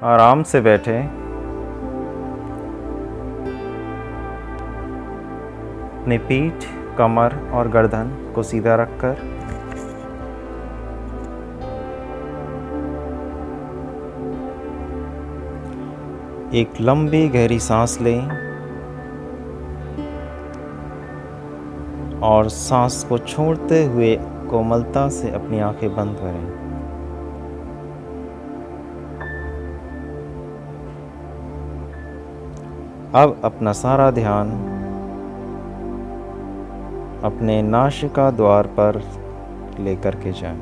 आराम से बैठे, अपनी पीठ, कमर और गर्दन को सीधा रखकर एक लंबी गहरी सांस लें और सांस को छोड़ते हुए कोमलता से अपनी आंखें बंद करें। अब अपना सारा ध्यान अपने नासिका द्वार पर लेकर के जाएं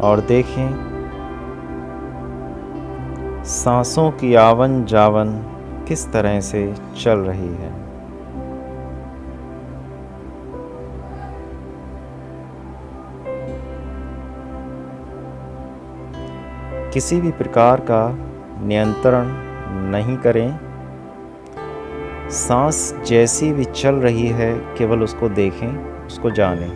और देखें सांसों की आवन जावन किस तरह से चल रही है। किसी भी प्रकार का नियंत्रण नहीं करें। सांस जैसी भी चल रही है केवल उसको देखें, उसको जानें।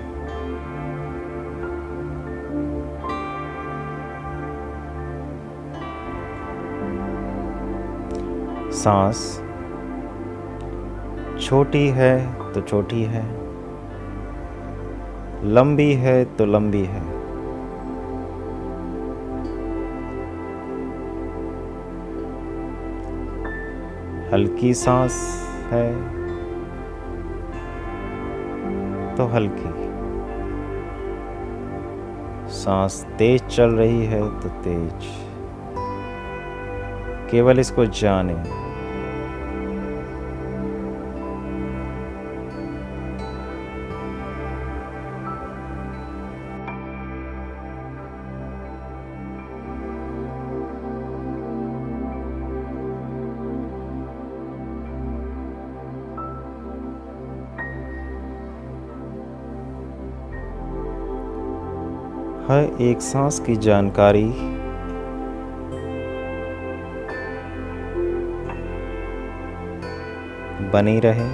सांस छोटी है तो छोटी है, लंबी है तो लंबी है। हल्की सांस है तो हल्की, सांस तेज चल रही है तो तेज। केवल इसको जानें। हर एक सांस की जानकारी बनी रहे।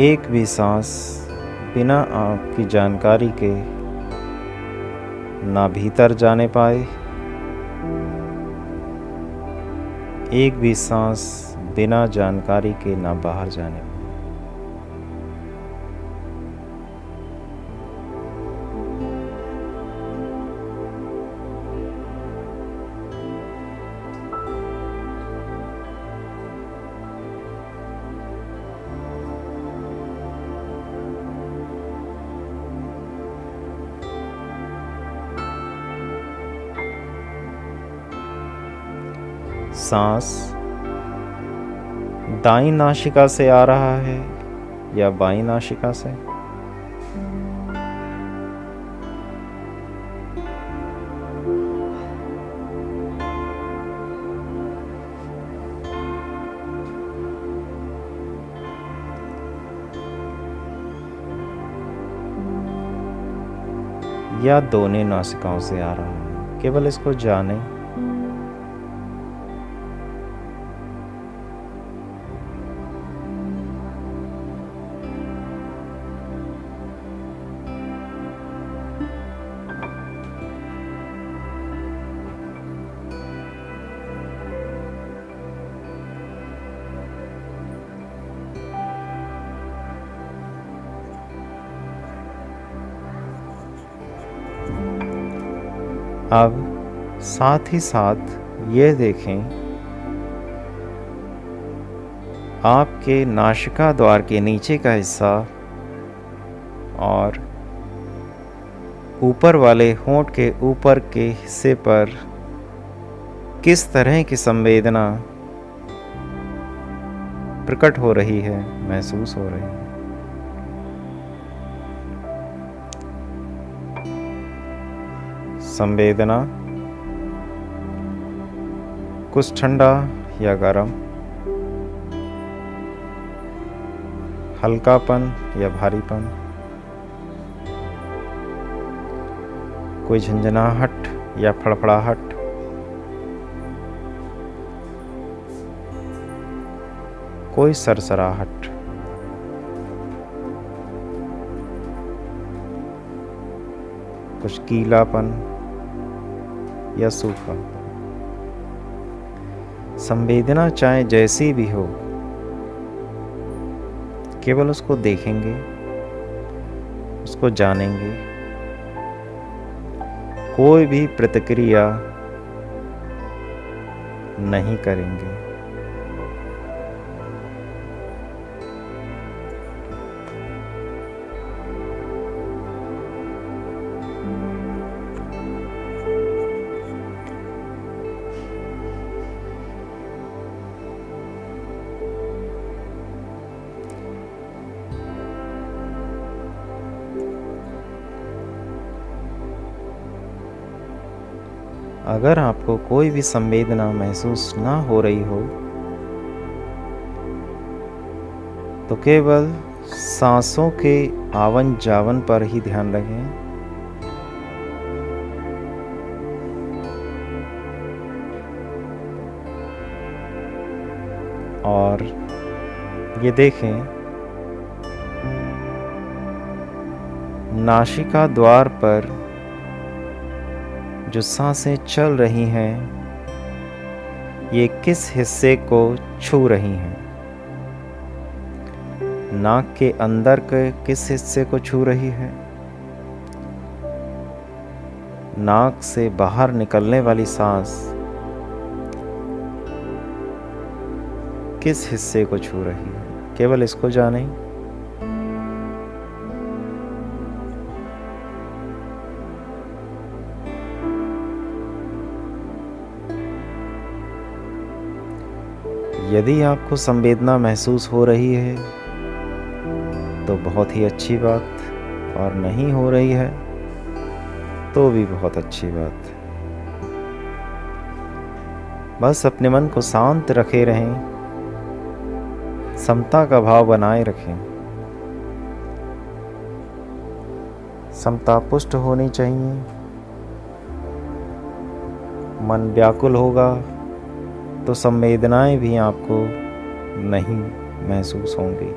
एक भी सांस बिना आपकी जानकारी के ना भीतर जाने पाए, एक भी सांस बिना जानकारी के ना बाहर जाने पाए। सांस दाईं नासिका से आ रहा है या बाईं नासिका से, या दोनों नासिकाओं से आ रहा है, केवल इसको जानें। अब साथ ही साथ ये देखें आपके नासिका द्वार के नीचे का हिस्सा और ऊपर वाले होंठ के ऊपर के हिस्से पर किस तरह की संवेदना प्रकट हो रही है, महसूस हो रही है। संवेदना कुछ ठंडा या गर्म, हल्कापन या भारीपन, कोई झंझनाहट या फड़फड़ाहट, कोई सरसराहट। कुछ गीलापन या सूखा। संवेदना चाहे जैसी भी हो, केवल उसको देखेंगे, उसको जानेंगे, कोई भी प्रतिक्रिया नहीं करेंगे। अगर आपको कोई भी संवेदना महसूस ना हो रही हो तो केवल सांसों के आवन जावन पर ही ध्यान रखें। और ये देखें, नासिका द्वार पर जो सांसें चल रही हैं, ये किस हिस्से को छू रही हैं? नाक के अंदर के किस हिस्से को छू रही है? नाक से बाहर निकलने वाली सांस किस हिस्से को छू रही है? केवल इसको जानें। यदि आपको संवेदना महसूस हो रही है तो बहुत ही अच्छी बात, और नहीं हो रही है तो भी बहुत अच्छी बात। बस अपने मन को शांत रखे रहें, समता का भाव बनाए रखें। समता पुष्ट होनी चाहिए। मन व्याकुल होगा तो संवेदनाएं भी आपको नहीं महसूस होंगी।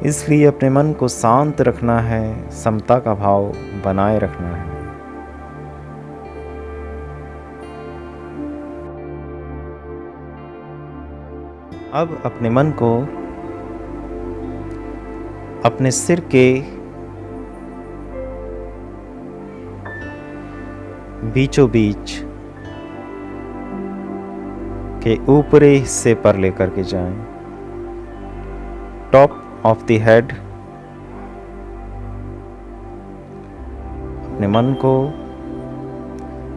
इसलिए अपने मन को शांत रखना है, समता का भाव बनाए रखना है। अब अपने मन को अपने सिर के बीचों बीच के ऊपरी हिस्से पर लेकर के जाएं। Top of the head. अपने मन को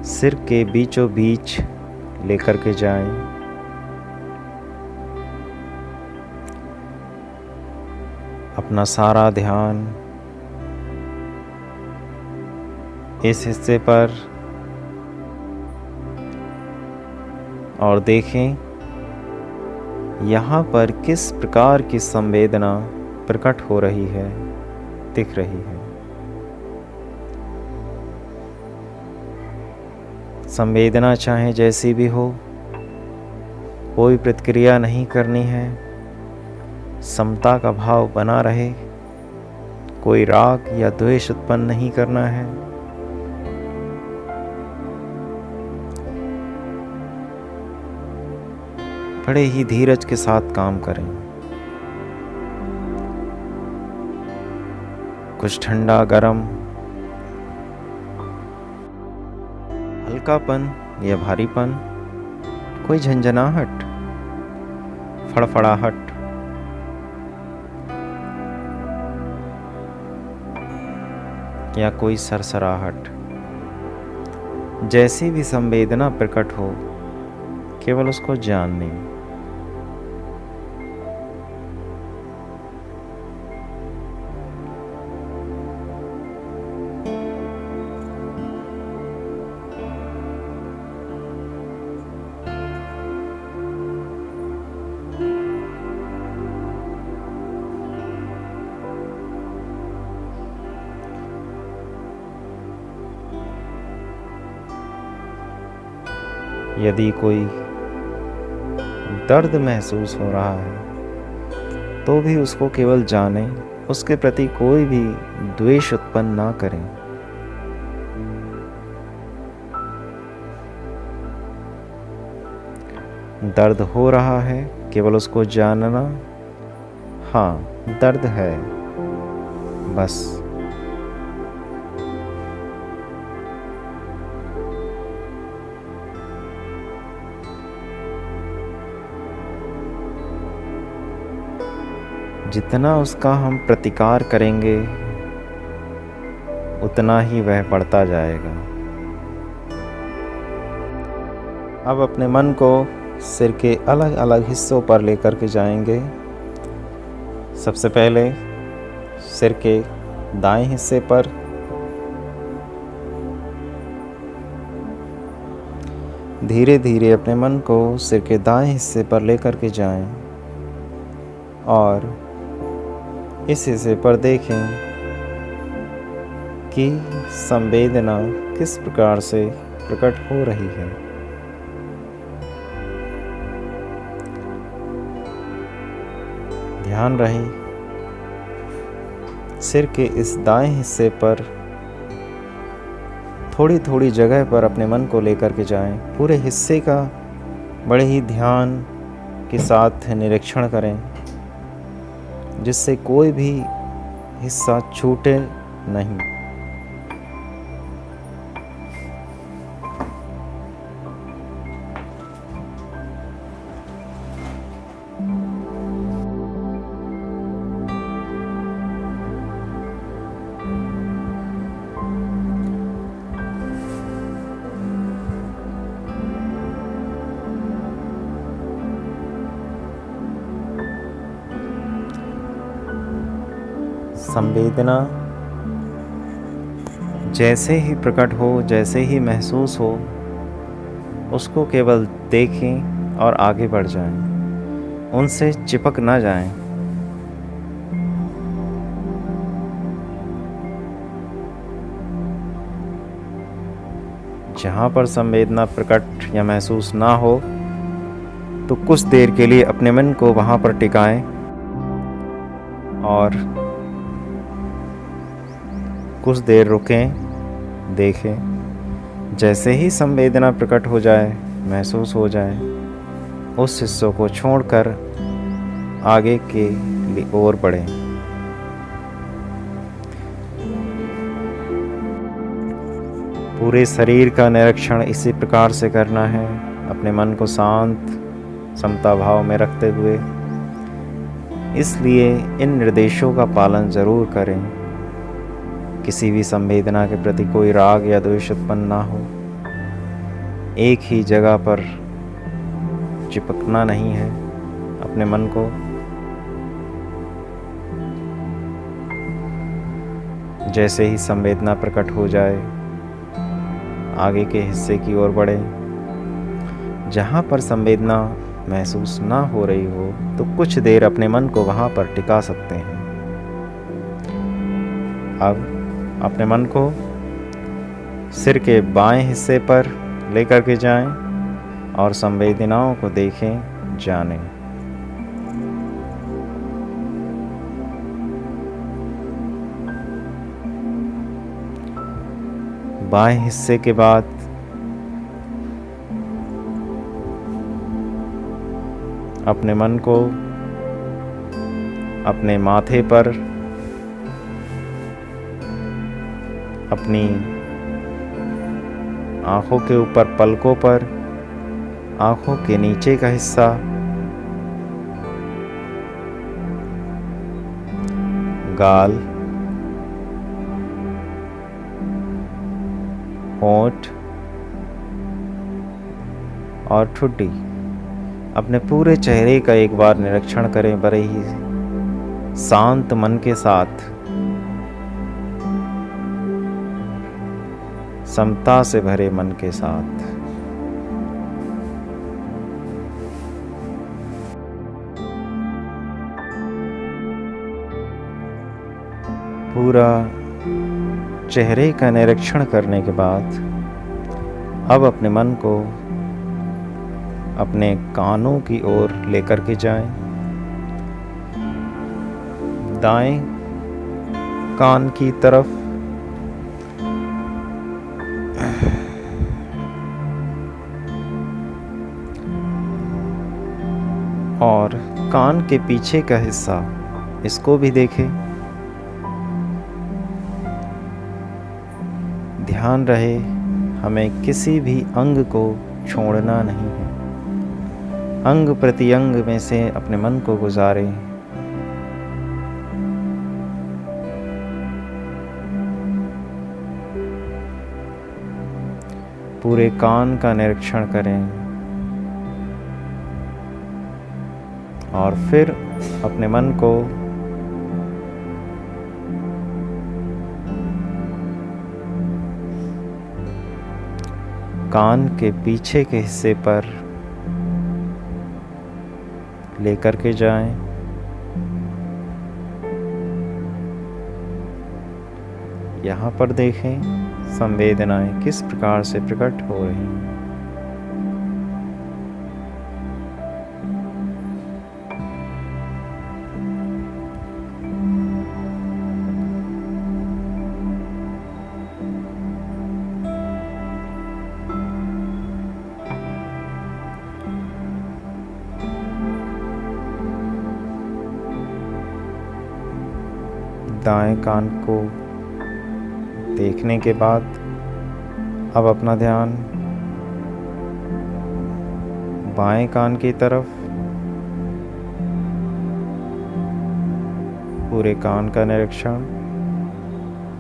सिर के बीचों बीच लेकर के जाएं। अपना सारा ध्यान इस हिस्से पर, और देखें यहाँ पर किस प्रकार की संवेदना प्रकट हो रही है, दिख रही है। संवेदना चाहे जैसी भी हो, कोई प्रतिक्रिया नहीं करनी है। समता का भाव बना रहे, कोई राग या द्वेष उत्पन्न नहीं करना है। बड़े ही धीरज के साथ काम करें। कुछ ठंडा गरम, हल्कापन या भारीपन, कोई झंझनाहट, फड़फड़ाहट, या कोई सरसराहट, जैसी भी संवेदना प्रकट हो, केवल उसको जानने। यदि कोई दर्द महसूस हो रहा है तो भी उसको केवल जानें, उसके प्रति कोई भी द्वेष उत्पन्न ना करें। दर्द हो रहा है, केवल उसको जानना, हाँ दर्द है, बस। जितना उसका हम प्रतिकार करेंगे उतना ही वह बढ़ता जाएगा। अब अपने मन को सिर के अलग अलग हिस्सों पर लेकर के जाएंगे। सबसे पहले सिर के दाएं हिस्से पर, धीरे धीरे अपने मन को सिर के दाएं हिस्से पर लेकर के जाएं और इस हिस्से पर देखें कि संवेदना किस प्रकार से प्रकट हो रही है। ध्यान रहे सिर के इस दाएं हिस्से पर थोड़ी थोड़ी जगह पर अपने मन को लेकर के जाएं। पूरे हिस्से का बड़े ही ध्यान के साथ निरीक्षण करें, जिससे कोई भी हिस्सा छूटे नहीं। संवेदना जैसे ही प्रकट हो, जैसे ही महसूस हो, उसको केवल देखें और आगे बढ़ जाएं, उनसे चिपक ना जाएं। जहाँ पर संवेदना प्रकट या महसूस ना हो तो कुछ देर के लिए अपने मन को वहाँ पर टिकाएं और कुछ देर रुकें, देखें। जैसे ही संवेदना प्रकट हो जाए, महसूस हो जाए, उस हिस्सों को छोड़कर आगे के ओर बढ़ें। पूरे शरीर का निरीक्षण इसी प्रकार से करना है, अपने मन को शांत समता भाव में रखते हुए। इसलिए इन निर्देशों का पालन जरूर करें। किसी भी संवेदना के प्रति कोई राग या द्वेष उत्पन्न ना हो। एक ही जगह पर चिपकना नहीं है अपने मन को। जैसे ही संवेदना प्रकट हो जाए, आगे के हिस्से की ओर बढ़े। जहाँ पर संवेदना महसूस ना हो रही हो तो कुछ देर अपने मन को वहाँ पर टिका सकते हैं। अब अपने मन को सिर के बाएं हिस्से पर लेकर के जाएं और संवेदनाओं को देखें, जानें। बाएं हिस्से के बाद अपने मन को अपने माथे पर, अपनी आँखों के ऊपर पलकों पर, आँखों के नीचे का हिस्सा, गाल, होंठ और ठुड्डी, अपने पूरे चेहरे का एक बार निरीक्षण करें बड़े ही शांत मन के साथ, समता से भरे मन के साथ। पूरा चेहरे का निरीक्षण करने के बाद अब अपने मन को अपने कानों की ओर लेकर के जाएं। दाएं कान की तरफ और कान के पीछे का हिस्सा, इसको भी देखें। ध्यान रहे हमें किसी भी अंग को छोड़ना नहीं है। अंग प्रति अंग में से अपने मन को गुजारें। पूरे कान का निरीक्षण करें और फिर अपने मन को कान के पीछे के हिस्से पर लेकर के जाएं। यहाँ पर देखें संवेदनाएं किस प्रकार से प्रकट हो रही हैं। दाएं कान को देखने के बाद अब अपना ध्यान बाएं कान की तरफ, पूरे कान का निरीक्षण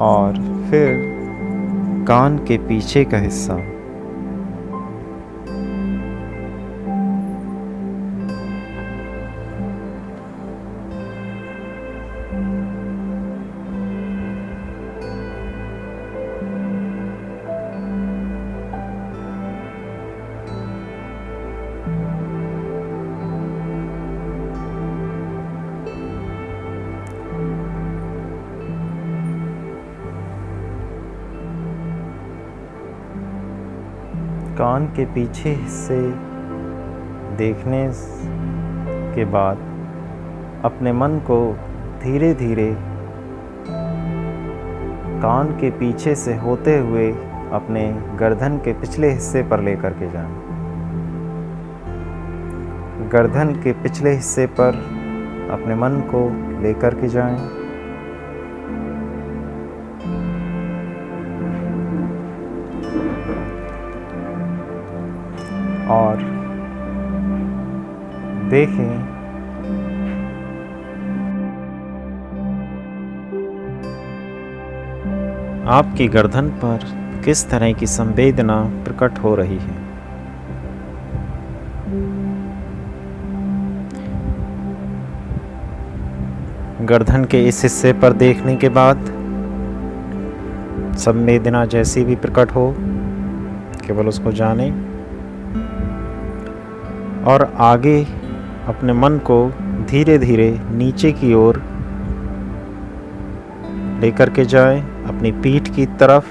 और फिर कान के पीछे का हिस्सा। कान के पीछे हिस्से देखने के बाद अपने मन को धीरे धीरे कान के पीछे से होते हुए अपने गर्दन के पिछले हिस्से पर लेकर के जाएं। गर्दन के पिछले हिस्से पर अपने मन को लेकर के जाएं। और देखें आपकी गर्दन पर किस तरह की संवेदना प्रकट हो रही है। गर्दन के इस हिस्से पर देखने के बाद संवेदना जैसी भी प्रकट हो, केवल उसको जानें और आगे अपने मन को धीरे धीरे नीचे की ओर लेकर के जाएं, अपनी पीठ की तरफ,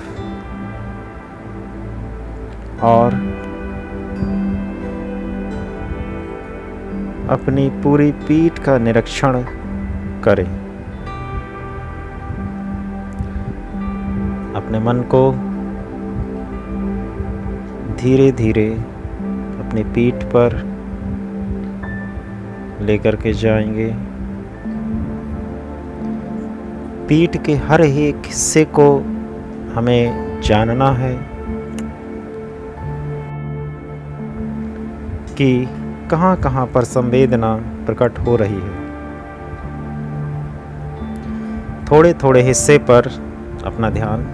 और अपनी पूरी पीठ का निरीक्षण करें। अपने मन को धीरे धीरे अपनी पीठ पर लेकर के जाएंगे। पीठ के हर एक हिस्से को हमें जानना है कि कहाँ कहाँ पर संवेदना प्रकट हो रही है। थोड़े थोड़े हिस्से पर अपना ध्यान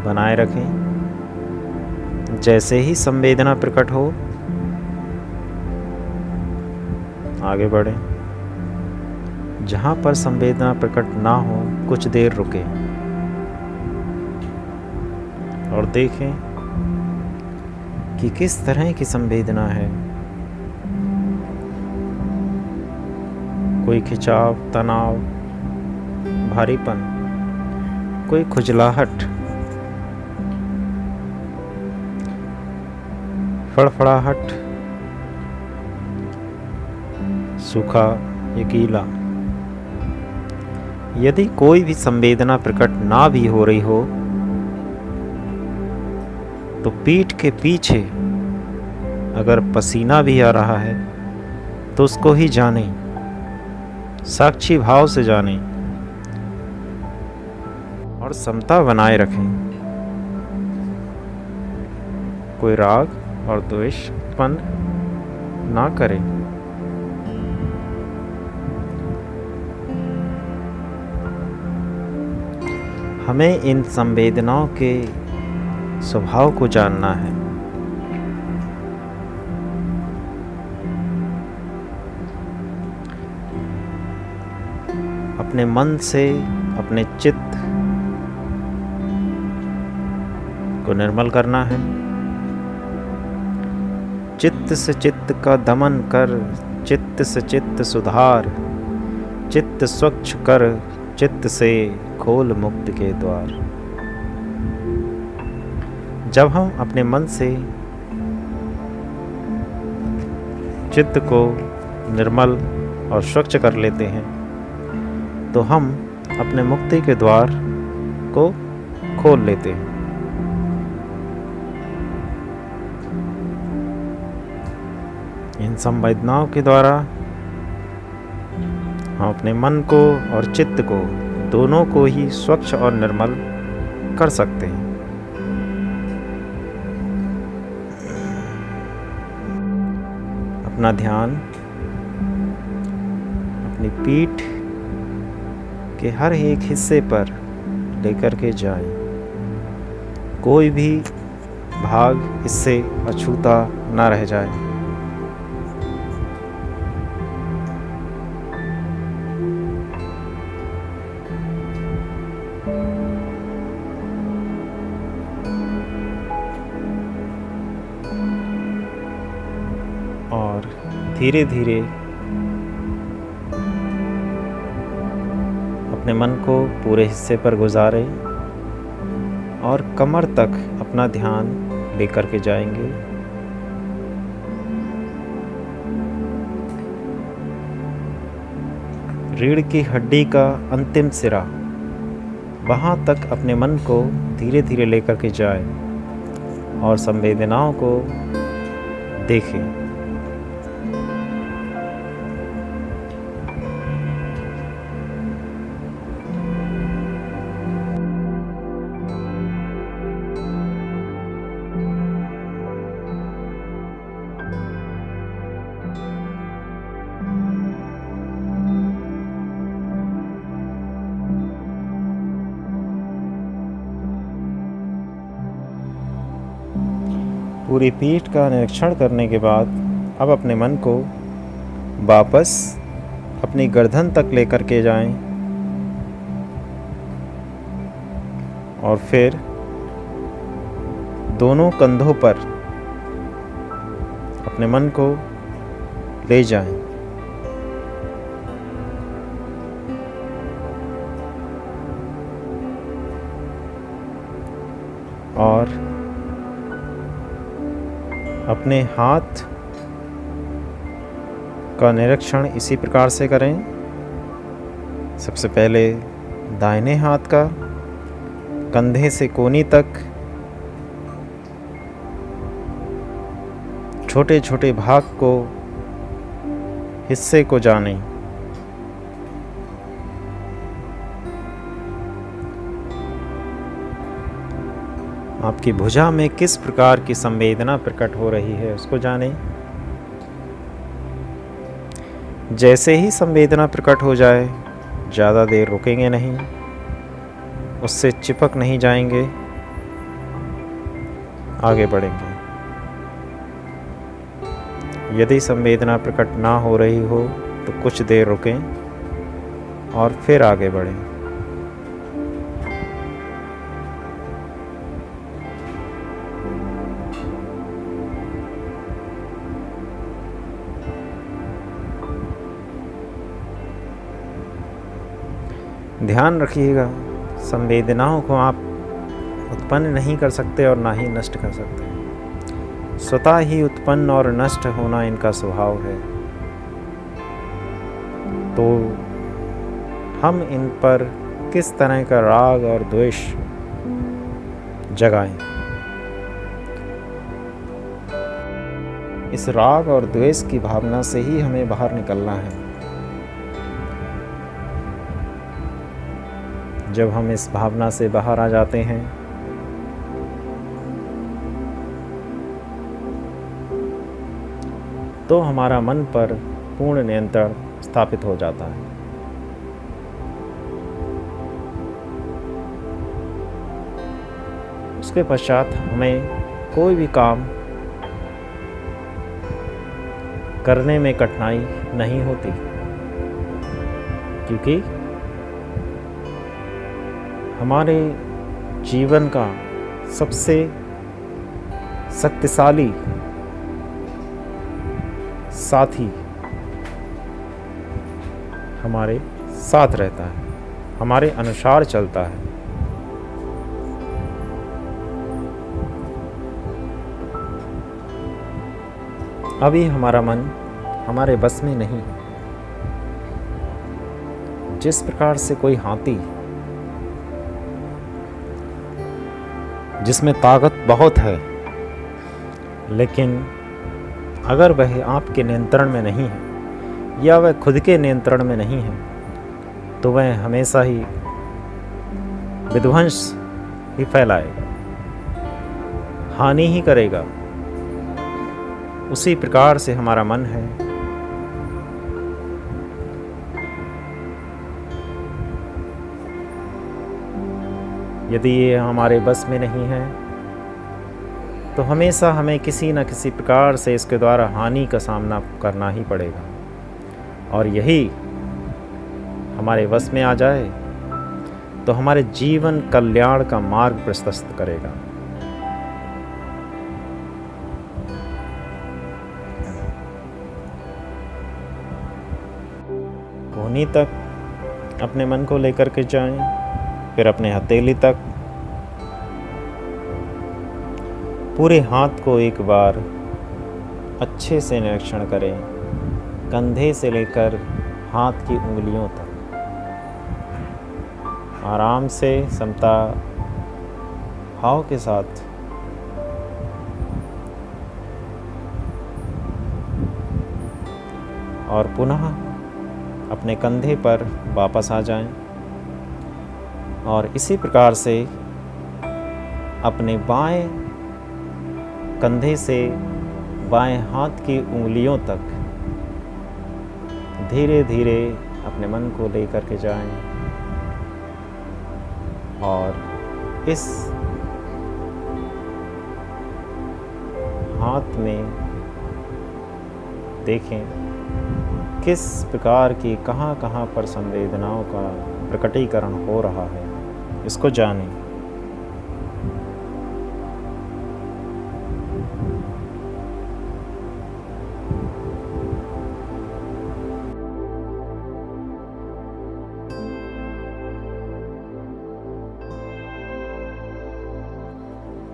बनाए रखें। जैसे ही संवेदना प्रकट हो आगे बढ़ें। जहाँ पर संवेदना प्रकट ना हो कुछ देर रुकें और देखें कि किस तरह की संवेदना है। कोई खिंचाव, तनाव, भारीपन, कोई खुजलाहट, फड़फड़ाहट, सूखा या गीला। यदि कोई भी संवेदना प्रकट ना भी हो रही हो तो पीठ के पीछे अगर पसीना भी आ रहा है तो उसको ही जानें, साक्षी भाव से जानें और समता बनाए रखें। कोई राग और द्वेष उत्पन्न ना करें। हमें इन संवेदनाओं के स्वभाव को जानना है। अपने मन से अपने चित्त को निर्मल करना है। चित्त से चित्त का दमन कर, चित्त से चित्त सुधार, चित्त स्वच्छ कर, चित्त से खोल मुक्ति के द्वार। जब हम अपने मन से चित्त को निर्मल और स्वच्छ कर लेते हैं तो हम अपने मुक्ति के द्वार को खोल लेते हैं। इन संवेदनाओं के द्वारा हम अपने मन को और चित्त को दोनों को ही स्वच्छ और निर्मल कर सकते हैं। अपना ध्यान अपनी पीठ के हर एक हिस्से पर लेकर के जाएं। कोई भी भाग इससे अछूता ना रह जाए। और धीरे धीरे अपने मन को पूरे हिस्से पर गुजारें और कमर तक अपना ध्यान लेकर के जाएंगे। रीढ़ की हड्डी का अंतिम सिरा, वहाँ तक अपने मन को धीरे धीरे लेकर के जाएं और संवेदनाओं को देखें। पूरी पीठ का निरीक्षण करने के बाद अब अपने मन को वापस अपनी गर्दन तक लेकर के जाएं और फिर दोनों कंधों पर अपने मन को ले जाएं। और अपने हाथ का निरीक्षण इसी प्रकार से करें। सबसे पहले दाहिने हाथ का कंधे से कोहनी तक छोटे छोटे भाग को, हिस्से को जानें। आपकी भुजा में किस प्रकार की संवेदना प्रकट हो रही है उसको जानें। जैसे ही संवेदना प्रकट हो जाए ज़्यादा देर रुकेंगे नहीं, उससे चिपक नहीं जाएंगे, आगे बढ़ेंगे। यदि संवेदना प्रकट ना हो रही हो तो कुछ देर रुकें और फिर आगे बढ़ें। ध्यान रखिएगा, संवेदनाओं को आप उत्पन्न नहीं कर सकते और ना ही नष्ट कर सकते। स्वतः ही उत्पन्न और नष्ट होना इनका स्वभाव है। तो हम इन पर किस तरह का राग और द्वेष जगाएं। इस राग और द्वेष की भावना से ही हमें बाहर निकलना है। जब हम इस भावना से बाहर आ जाते हैं तो हमारा मन पर पूर्ण नियंत्रण स्थापित हो जाता है। उसके पश्चात हमें कोई भी काम करने में कठिनाई नहीं होती, क्योंकि हमारे जीवन का सबसे शक्तिशाली साथी हमारे साथ रहता है, हमारे अनुसार चलता है। अभी हमारा मन हमारे बस में नहीं है। जिस प्रकार से कोई हाथी जिसमें ताकत बहुत है, लेकिन अगर वह आपके नियंत्रण में नहीं है या वह खुद के नियंत्रण में नहीं है तो वह हमेशा ही विध्वंस ही फैलाएगा, हानि ही करेगा। उसी प्रकार से हमारा मन है। यदि ये हमारे बस में नहीं है तो हमेशा हमें किसी न किसी प्रकार से इसके द्वारा हानि का सामना करना ही पड़ेगा, और यही हमारे वश में आ जाए तो हमारे जीवन कल्याण का मार्ग प्रशस्त करेगा। कोहनी तक अपने मन को लेकर के जाएं, फिर अपने हथेली तक। पूरे हाथ को एक बार अच्छे से निरीक्षण करें, कंधे से लेकर हाथ की उंगलियों तक। आराम से समता भाव के साथ और पुनः अपने कंधे पर वापस आ जाएं, और इसी प्रकार से अपने बाएं कंधे से बाएं हाथ की उंगलियों तक धीरे धीरे अपने मन को लेकर के जाएं, और इस हाथ में देखें किस प्रकार की कहाँ कहाँ पर संवेदनाओं का प्रकटीकरण हो रहा है, इसको जानें।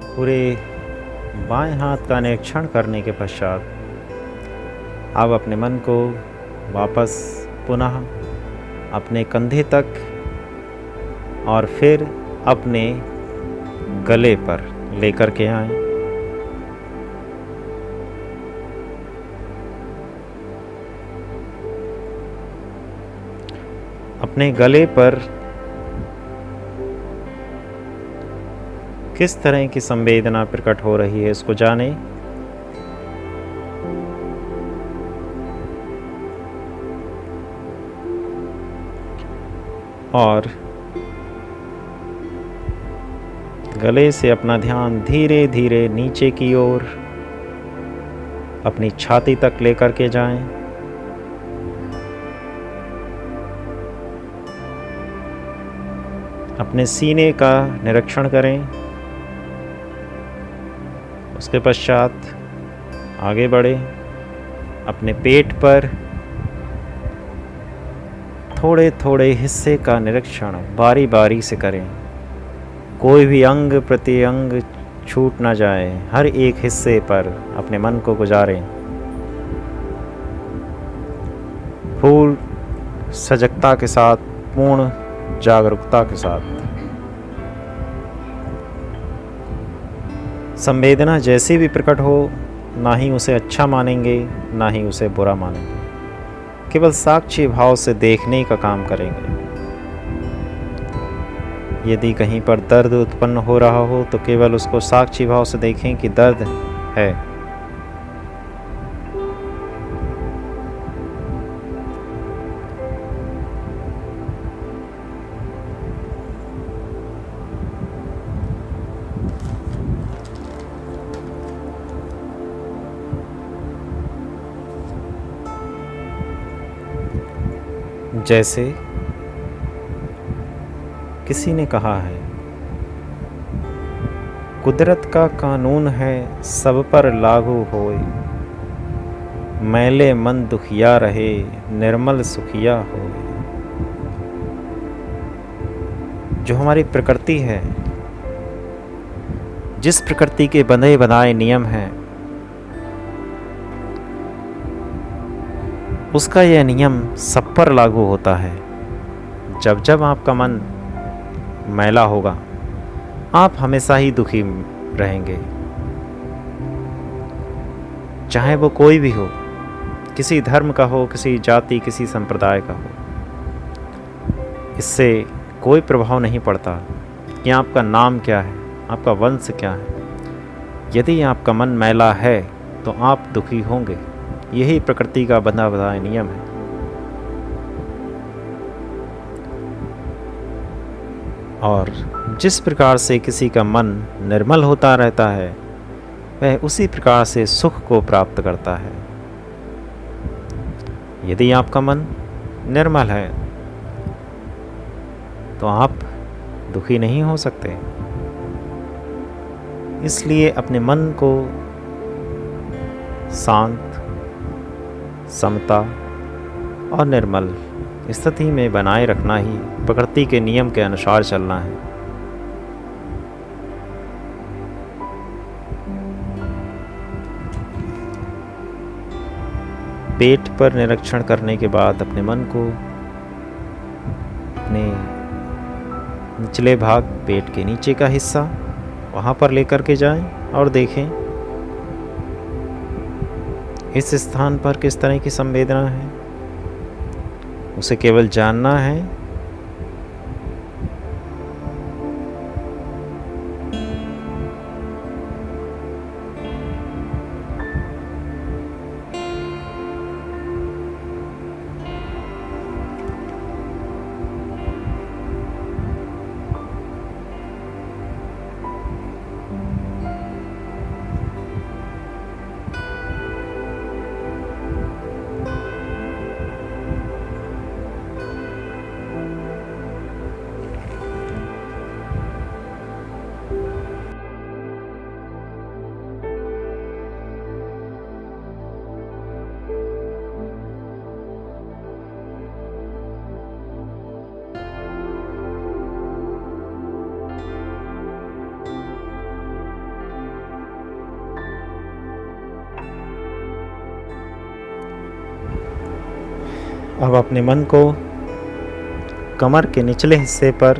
पूरे बाएं हाथ का निरीक्षण करने के पश्चात अब अपने मन को वापस पुनः अपने कंधे तक और फिर अपने गले पर लेकर के आएं। अपने गले पर किस तरह की संवेदना प्रकट हो रही है, इसको जानें। और गले से अपना ध्यान धीरे धीरे नीचे की ओर अपनी छाती तक लेकर के जाएं। अपने सीने का निरीक्षण करें। उसके पश्चात आगे बढ़े, अपने पेट पर थोड़े थोड़े हिस्से का निरीक्षण बारी बारी से करें। कोई भी अंग प्रति अंग छूट ना जाए, हर एक हिस्से पर अपने मन को गुजारें। फूल सजगता के साथ, पूर्ण जागरूकता के साथ। संवेदना जैसी भी प्रकट हो, ना ही उसे अच्छा मानेंगे, ना ही उसे बुरा मानेंगे। केवल साक्षी भाव से देखने का काम करेंगे। यदि कहीं पर दर्द उत्पन्न हो रहा हो तो केवल उसको साक्षी भाव से देखें कि दर्द है। जैसे किसी ने कहा है, कुदरत का कानून है सब पर लागू होए, मैले मन दुखिया रहे निर्मल सुखिया होए। जो हमारी प्रकृति है, जिस प्रकृति के बंधे बनाए नियम हैं, उसका यह नियम सब पर लागू होता है। जब जब आपका मन मैला होगा, आप हमेशा ही दुखी रहेंगे, चाहे वो कोई भी हो, किसी धर्म का हो, किसी जाति, किसी संप्रदाय का हो। इससे कोई प्रभाव नहीं पड़ता कि आपका नाम क्या है, आपका वंश क्या है। यदि आपका मन मैला है तो आप दुखी होंगे। यही प्रकृति का बंधा बनाया नियम है। और जिस प्रकार से किसी का मन निर्मल होता रहता है, वह उसी प्रकार से सुख को प्राप्त करता है। यदि आपका मन निर्मल है तो आप दुखी नहीं हो सकते। इसलिए अपने मन को शांत, समता और निर्मल स्थिति में बनाए रखना ही प्रकृति के नियम के अनुसार चलना है। पेट पर निरीक्षण करने के बाद अपने मन को अपने निचले भाग, पेट के नीचे का हिस्सा, वहाँ पर लेकर के जाएं और देखें इस स्थान पर किस तरह की संवेदना है। उसे केवल जानना है। अब अपने मन को कमर के निचले हिस्से पर,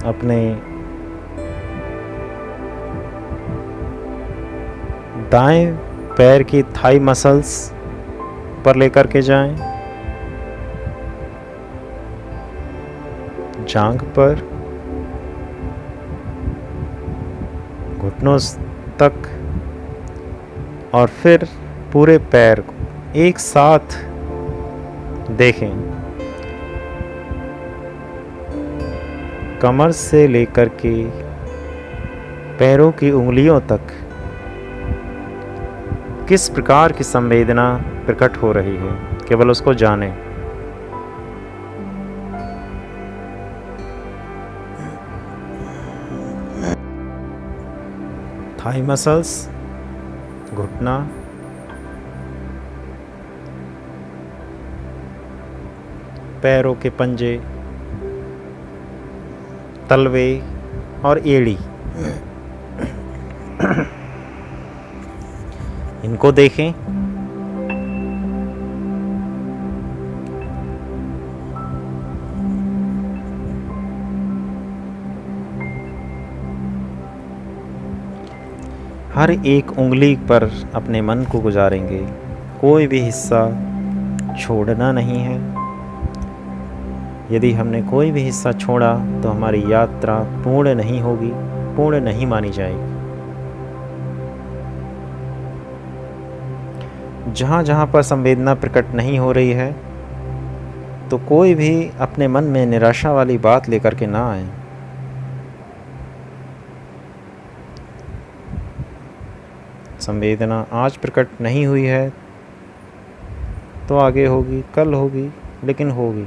अपने दाएं पैर की थाई मसल्स पर लेकर के जाएं, जांघ पर, घुटनों तक, और फिर पूरे पैर को एक साथ देखें। कमर से लेकर के पैरों की उंगलियों तक किस प्रकार की संवेदना प्रकट हो रही है, केवल उसको जानें। थाई मसल्स, घुटना, पैरों के पंजे, तलवे और एड़ी, इनको देखें। हर एक उंगली पर अपने मन को गुजारेंगे, कोई भी हिस्सा छोड़ना नहीं है। यदि हमने कोई भी हिस्सा छोड़ा तो हमारी यात्रा पूर्ण नहीं होगी, पूर्ण नहीं मानी जाएगी। जहाँ जहाँ पर संवेदना प्रकट नहीं हो रही है तो कोई भी अपने मन में निराशा वाली बात लेकर के ना आए। संवेदना आज प्रकट नहीं हुई है तो आगे होगी, कल होगी, लेकिन होगी।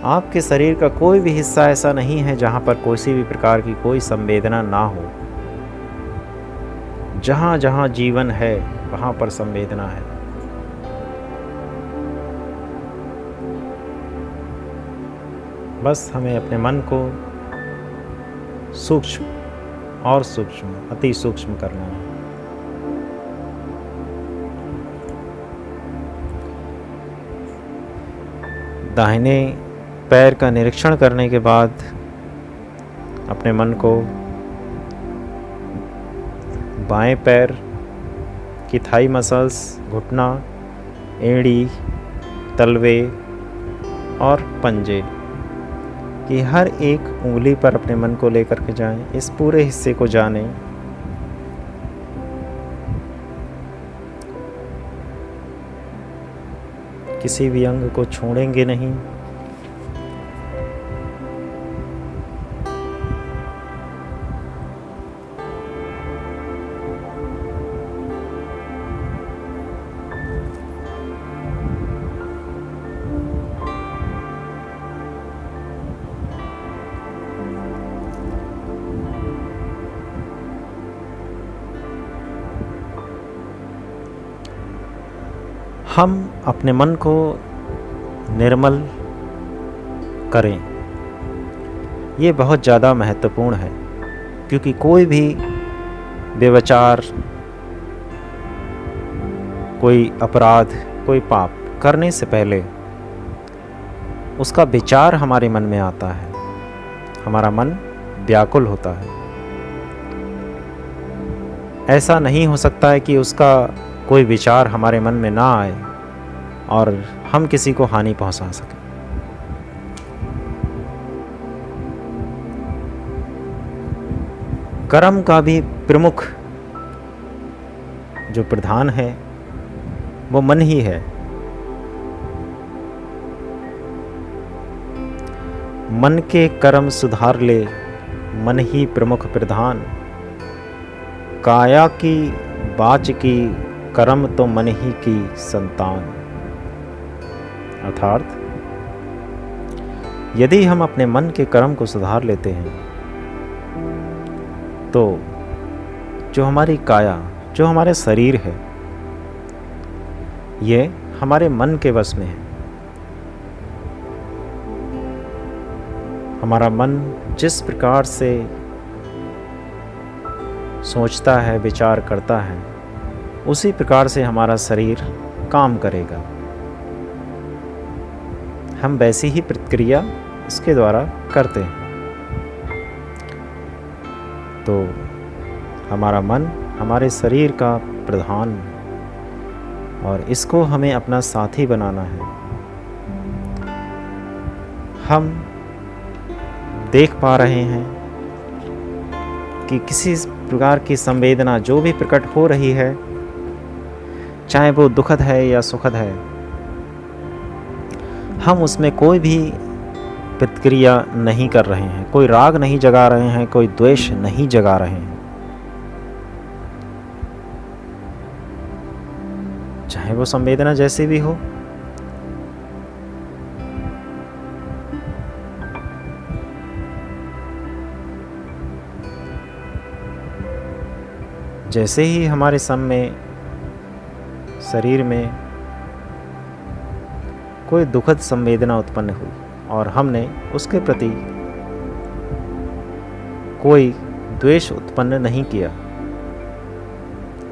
आपके शरीर का कोई भी हिस्सा ऐसा नहीं है जहाँ पर किसी भी प्रकार की कोई संवेदना ना हो। जहाँ जहाँ जीवन है वहाँ पर संवेदना है। बस हमें अपने मन को सूक्ष्म और सूक्ष्म, अति सूक्ष्म करना है। दाहिने पैर का निरीक्षण करने के बाद अपने मन को बाएं पैर की थाई मसल्स, घुटना, एड़ी, तलवे और पंजे की हर एक उंगली पर अपने मन को लेकर के जाएं। इस पूरे हिस्से को जानें। किसी भी अंग को छोड़ेंगे नहीं। हम अपने मन को निर्मल करें, ये बहुत ज़्यादा महत्वपूर्ण है, क्योंकि कोई भी बेविचार, कोई अपराध, कोई पाप करने से पहले उसका विचार हमारे मन में आता है, हमारा मन व्याकुल होता है। ऐसा नहीं हो सकता है कि उसका कोई विचार हमारे मन में ना आए और हम किसी को हानि पहुंचा सकें। कर्म का भी प्रमुख जो प्रधान है वो मन ही है। मन के कर्म सुधार ले, मन ही प्रमुख प्रधान। काया की बाच की कर्म तो मन ही की संतान। अर्थात यदि हम अपने मन के कर्म को सुधार लेते हैं तो जो हमारी काया, जो हमारे शरीर है, ये हमारे मन के वश में है। हमारा मन जिस प्रकार से सोचता है, विचार करता है, उसी प्रकार से हमारा शरीर काम करेगा। हम वैसी ही प्रतिक्रिया इसके द्वारा करते हैं। तो हमारा मन हमारे शरीर का प्रधान, और इसको हमें अपना साथी बनाना है। हम देख पा रहे हैं कि किसी प्रकार की संवेदना जो भी प्रकट हो रही है, चाहे वो दुखद है या सुखद है, हम उसमें कोई भी प्रतिक्रिया नहीं कर रहे हैं, कोई राग नहीं जगा रहे हैं, कोई द्वेष नहीं जगा रहे हैं। चाहे वो संवेदना जैसी भी हो, जैसे ही हमारे शरीर में कोई दुखद संवेदना उत्पन्न हुई और हमने उसके प्रति कोई द्वेष उत्पन्न नहीं किया,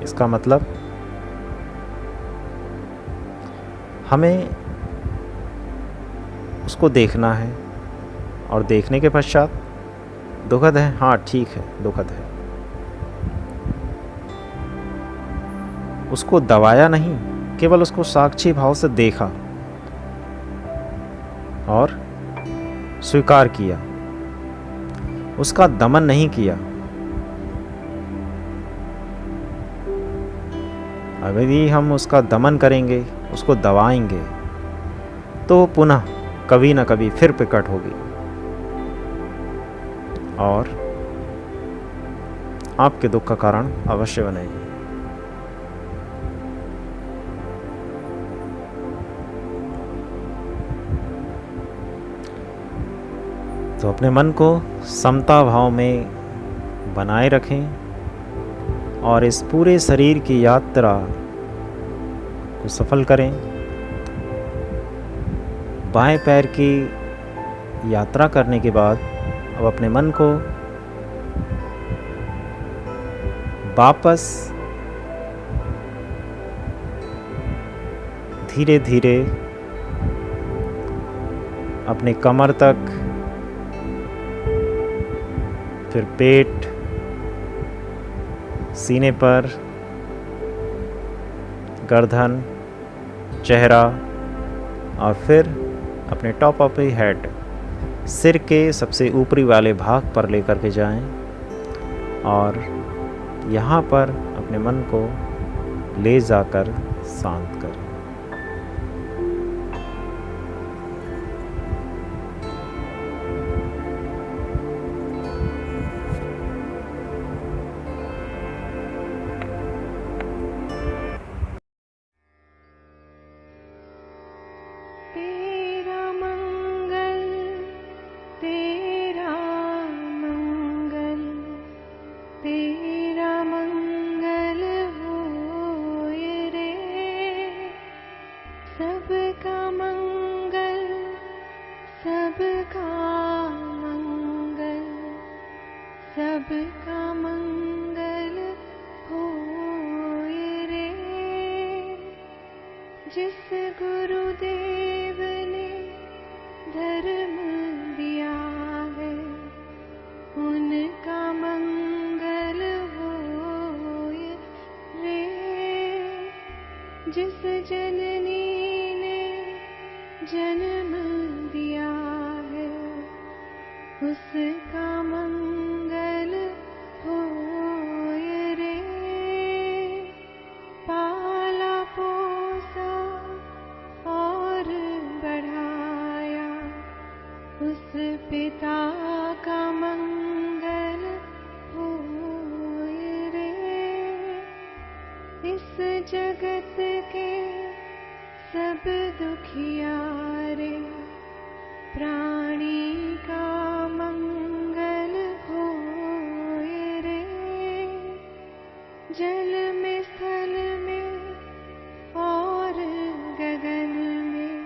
इसका मतलब हमें उसको देखना है और देखने के पश्चात दुखद है, हाँ ठीक है दुखद है, उसको दबाया नहीं, केवल उसको साक्षी भाव से देखा और स्वीकार किया, उसका दमन नहीं किया। यदि हम उसका दमन करेंगे, उसको दबाएंगे, तो पुनः कभी ना कभी फिर प्रकट होगी और आपके दुख का कारण अवश्य बनेगी। तो अपने मन को समता भाव में बनाए रखें और इस पूरे शरीर की यात्रा को सफल करें। बाएं पैर की यात्रा करने के बाद अब अपने मन को वापस धीरे धीरे अपने कमर तक, फिर पेट, सीने पर, गर्दन, चेहरा और फिर अपने टॉप ऑफ द हेड, सिर के सबसे ऊपरी वाले भाग पर लेकर के जाएं और यहाँ पर अपने मन को ले जाकर शांत करें। सबका मंगल होय रे। जिस गुरुदेव ने धर्म दिया है, उनका मंगल होय रे। जिस जननी ने जन्म दिया है, उसका मंगल होय रे। पाला पोसा और बढ़ाया, उस पिता का मंगल होय रे। इस जगत के सब दुखियारे प्राणी का मंगल होय रे। जल में, स्थल में और गगन में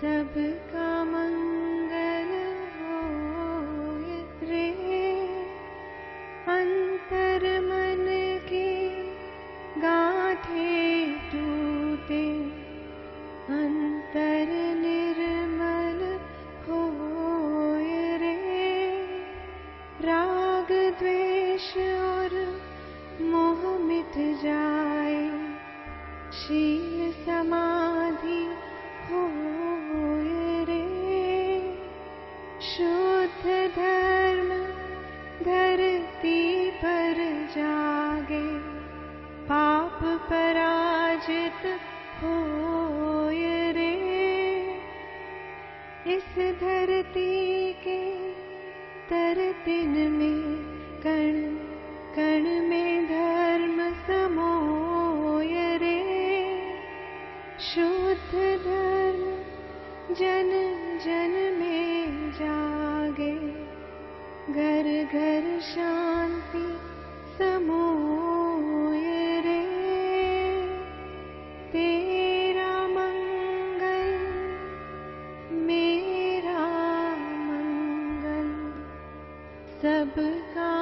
सबका मंगल होय रे। अंतर मन की गांठें टूटे, अंतर निर्मल होय रे। राग द्वेष और मोह मिट जाए, शील समाधि होय रे। शुद्ध धर्म धरती पर जागे, पाप पराजित होय रे। इस धरती के तरतिन में, कण कण में धर्म समोय रे। शुद्ध धर्म जन जन में जागे, घर घर शांति समोय रे। तेरा मंगल मेरा मंगल, सबका